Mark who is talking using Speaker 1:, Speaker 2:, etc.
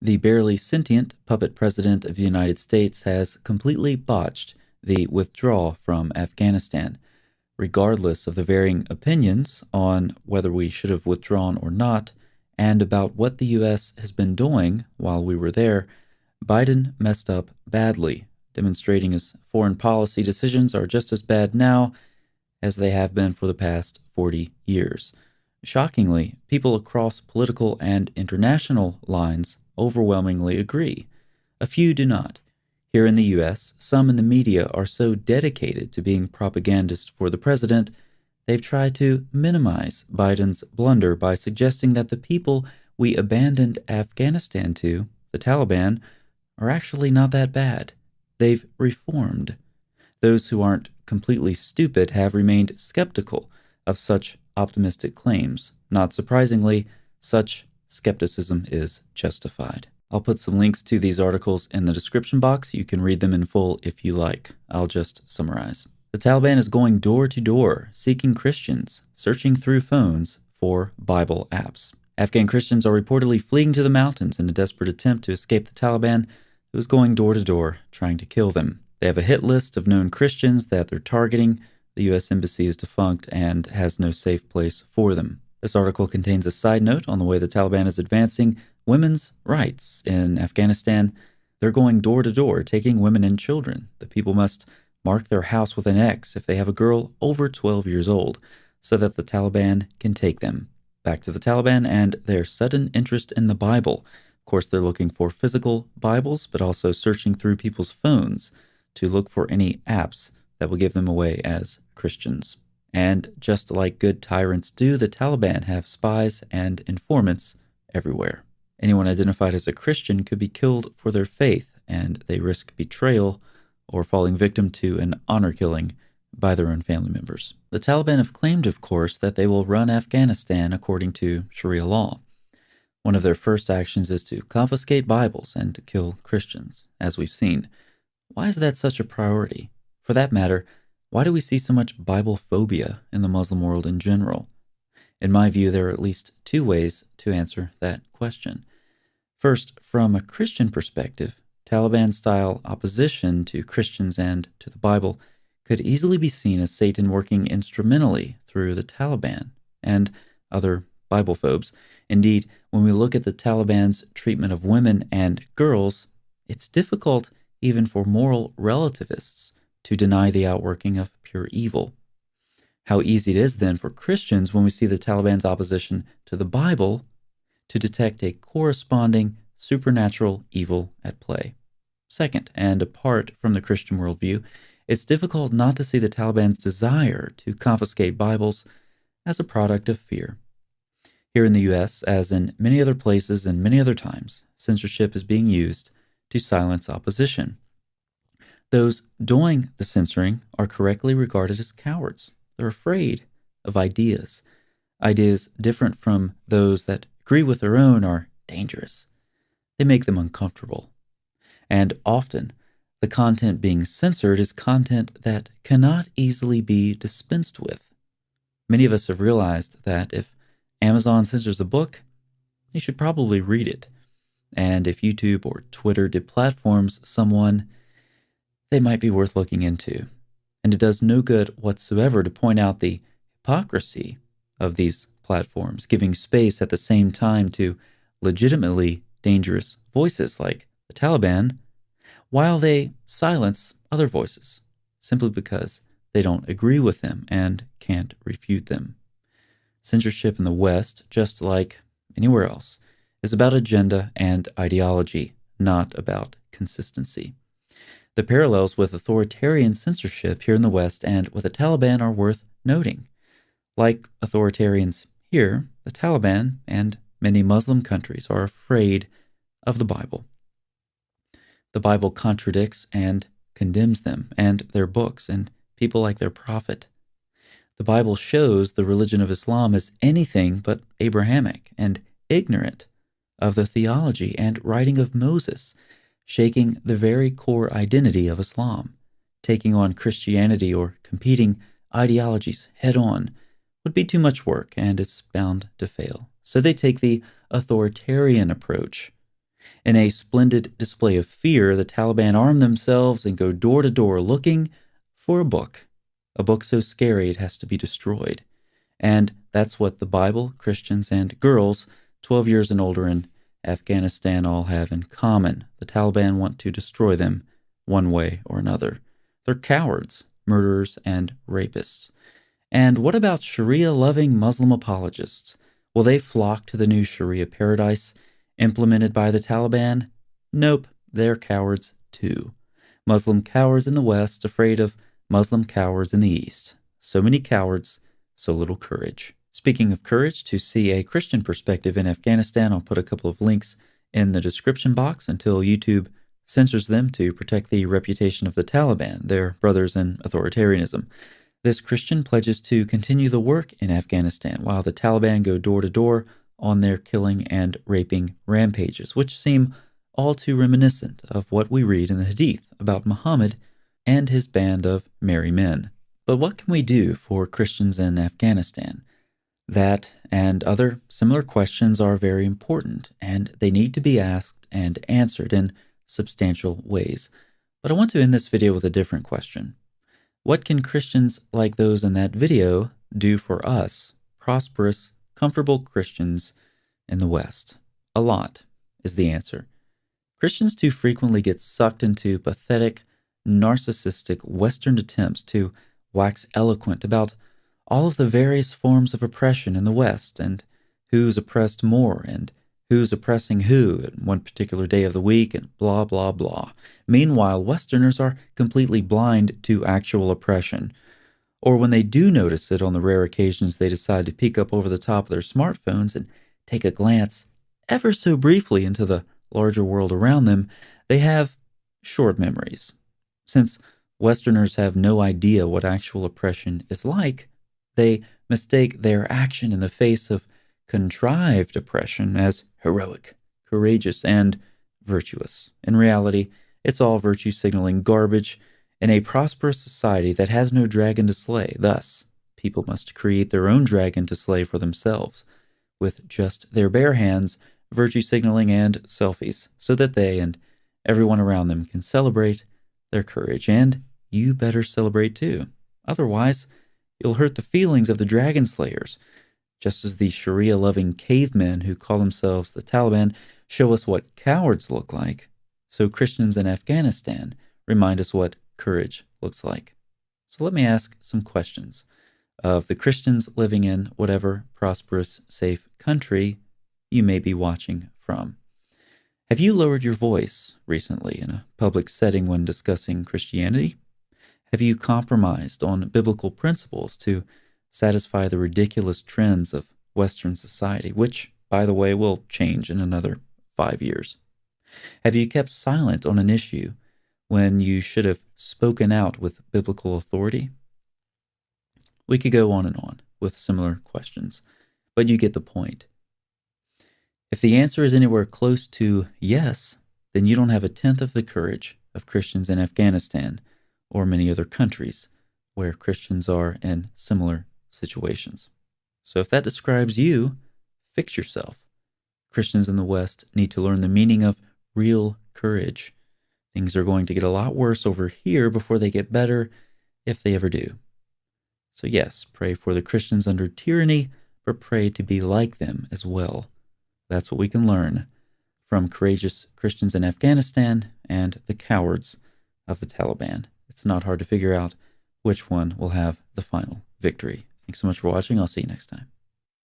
Speaker 1: The barely sentient puppet president of the United States has completely botched the withdrawal from Afghanistan, regardless of the varying opinions on whether we should have withdrawn or not, and about what the U.S. has been doing while we were there. Biden messed up badly, demonstrating his foreign policy decisions are just as bad now as they have been for the past 40 years. Shockingly, people across political and international lines overwhelmingly agree. A few do not. Here in the U.S., some in the media are so dedicated to being propagandists for the president, they've tried to minimize Biden's blunder by suggesting that the people we abandoned Afghanistan to, the Taliban, are actually not that bad. They've reformed. Those who aren't completely stupid have remained skeptical of such optimistic claims. Not surprisingly, such skepticism is justified. I'll put some links to these articles in the description box. You can read them in full if you like. I'll just summarize. The Taliban is going door to door, seeking Christians, searching through phones for Bible apps. Afghan Christians are reportedly fleeing to the mountains in a desperate attempt to escape the Taliban, who is going door to door, trying to kill them. They have a hit list of known Christians that they're targeting. The U.S. Embassy is defunct and has no safe place for them. This article contains a side note on the way the Taliban is advancing women's rights in Afghanistan. They're going door to door, taking women and children. The people must mark their house with an X if they have a girl over 12 years old, so that the Taliban can take them. Back to the Taliban and their sudden interest in the Bible. Of course, they're looking for physical Bibles, but also searching through people's phones to look for any apps that will give them away as Christians. And just like good tyrants do, the Taliban have spies and informants everywhere. Anyone identified as a Christian could be killed for their faith, and they risk betrayal or falling victim to an honor killing by their own family members. The Taliban have claimed, of course, that they will run Afghanistan according to Sharia law. One of their first actions is to confiscate Bibles and to kill Christians, as we've seen. Why is that such a priority? For that matter, why do we see so much Bible phobia in the Muslim world in general? In my view, there are at least two ways to answer that question. First, from a Christian perspective, Taliban-style opposition to Christians and to the Bible could easily be seen as Satan working instrumentally through the Taliban and other Biblephobes. Indeed, when we look at the Taliban's treatment of women and girls, it's difficult even for moral relativists to deny the outworking of pure evil. How easy it is then for Christians when we see the Taliban's opposition to the Bible to detect a corresponding supernatural evil at play. Second, and apart from the Christian worldview, it's difficult not to see the Taliban's desire to confiscate Bibles as a product of fear. Here in the U.S., as in many other places and many other times, censorship is being used to silence opposition. Those doing the censoring are correctly regarded as cowards. They're afraid of ideas. Ideas different from those that agree with their own are dangerous. They make them uncomfortable. And often, the content being censored is content that cannot easily be dispensed with. Many of us have realized that if Amazon censors a book, you should probably read it. And if YouTube or Twitter deplatforms someone, they might be worth looking into. And it does no good whatsoever to point out the hypocrisy of these platforms, giving space at the same time to legitimately dangerous voices like the Taliban, while they silence other voices, simply because they don't agree with them and can't refute them. Censorship in the West, just like anywhere else, is about agenda and ideology, not about consistency. The parallels with authoritarian censorship here in the West and with the Taliban are worth noting. Like authoritarians here, the Taliban and many Muslim countries are afraid of the Bible. The Bible contradicts and condemns them and their books and people like their prophet. The Bible shows the religion of Islam as anything but Abrahamic and ignorant of the theology and writing of Moses, shaking the very core identity of Islam. Taking on Christianity or competing ideologies head-on would be too much work, and it's bound to fail. So they take the authoritarian approach. In a splendid display of fear, the Taliban arm themselves and go door to door looking for a book so scary it has to be destroyed. And that's what the Bible, Christians, and girls 12 years and older in Afghanistan all have in common. The Taliban want to destroy them one way or another. They're cowards, murderers, and rapists. And what about Sharia-loving Muslim apologists? Will they flock to the new Sharia paradise implemented by the Taliban? Nope, they're cowards too. Muslim cowards in the West, afraid of Muslim cowards in the East. So many cowards, so little courage. Speaking of courage, to see a Christian perspective in Afghanistan, I'll put a couple of links in the description box until YouTube censors them to protect the reputation of the Taliban, their brothers in authoritarianism. This Christian pledges to continue the work in Afghanistan while the Taliban go door to door on their killing and raping rampages, which seem all too reminiscent of what we read in the Hadith about Muhammad and his band of merry men. But what can we do for Christians in Afghanistan? That and other similar questions are very important, and they need to be asked and answered in substantial ways. But I want to end this video with a different question. What can Christians like those in that video do for us, prosperous, comfortable Christians in the West? A lot is the answer. Christians too frequently get sucked into pathetic, narcissistic Western attempts to wax eloquent about all of the various forms of oppression in the West and who's oppressed more and who's oppressing who at one particular day of the week and blah, blah, blah. Meanwhile, Westerners are completely blind to actual oppression. Or when they do notice it on the rare occasions they decide to peek up over the top of their smartphones and take a glance ever so briefly into the larger world around them, they have short memories. Since Westerners have no idea what actual oppression is like, they mistake their action in the face of contrived oppression as heroic, courageous, and virtuous. In reality, it's all virtue signaling garbage in a prosperous society that has no dragon to slay. Thus, people must create their own dragon to slay for themselves, with just their bare hands, virtue signaling, and selfies, so that they and everyone around them can celebrate their courage. And you better celebrate too. Otherwise, you'll hurt the feelings of the dragon slayers, just as the Sharia-loving cavemen who call themselves the Taliban show us what cowards look like. So Christians in Afghanistan remind us what courage looks like. So let me ask some questions of the Christians living in whatever prosperous, safe country you may be watching from. Have you lowered your voice recently in a public setting when discussing Christianity? Have you compromised on biblical principles to satisfy the ridiculous trends of Western society, which, by the way, will change in another 5 years? Have you kept silent on an issue when you should have spoken out with biblical authority? We could go on and on with similar questions, but you get the point. If the answer is anywhere close to yes, then you don't have a tenth of the courage of Christians in Afghanistan or many other countries where Christians are in similar situations. So if that describes you, fix yourself. Christians in the West need to learn the meaning of real courage. Things are going to get a lot worse over here before they get better, if they ever do. So yes, pray for the Christians under tyranny, but pray to be like them as well. That's what we can learn from courageous Christians in Afghanistan and the cowards of the Taliban. It's not hard to figure out which one will have the final victory. Thanks so much for watching. I'll see you next time.